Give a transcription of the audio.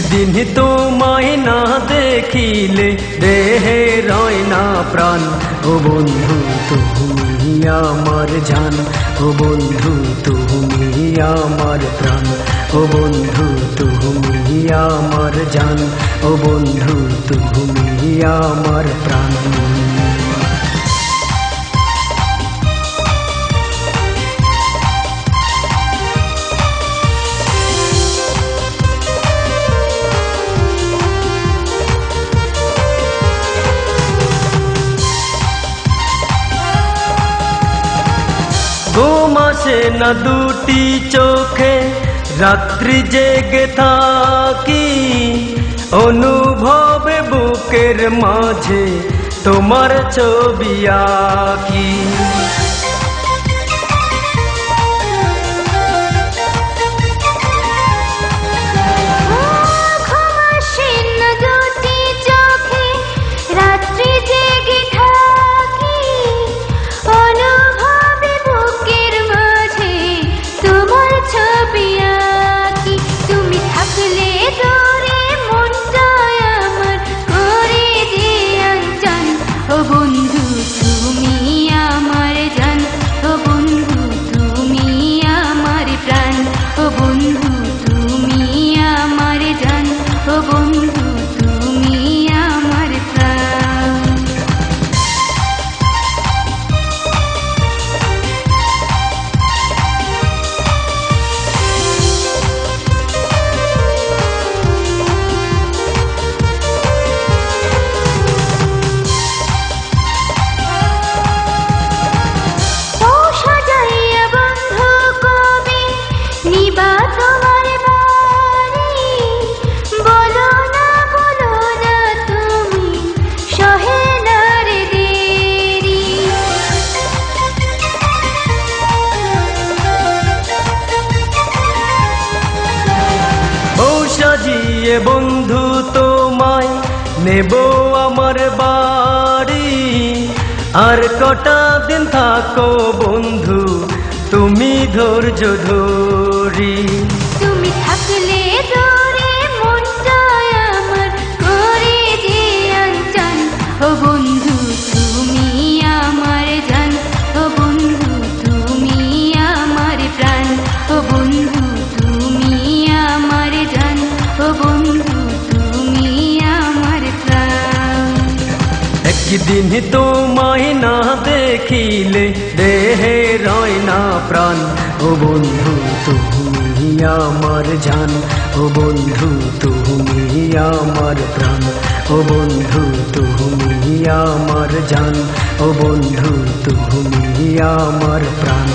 একদিন তোমায় না দেখিলে দেহে রয় না প্রাণ। ও বন্ধু তুমি আমার জান, ও বন্ধু তুমি আমার প্রাণ। ও বন্ধু তুমি আমার জান, ও বন্ধু তুমি আমার প্রাণ। ঘুম আসে না দুটি চোখে, রাত্রি জেগে থাকি, অনুভবে বুকের মাঝে তোমার ছবি আঁকি। সাজিয়ে বন্ধু তোমায় নেব আমার বাড়ি, আর কটা দিন থাকো বন্ধু তুমি ধৈর্য ধরি। তুমি থাকলে দূরে মনটা আমার করে যে আঞ্চল। ও বন্ধু তুমি আমার জান, ও বন্ধু তুমি আমার প্রাণ। ও বন্ধু তুমি আমার জান, ও বন্ধু তুমি আমার প্রাণ। একদিন তোমায় না দেখিলে দেহে রয় না প্রাণ। ও বন্ধু তুমি আমার জান, ও বন্ধু তুমি আমার প্রাণ। ও বন্ধু তুমি আমার জান, ও বন্ধু তুমি আমার প্রাণ।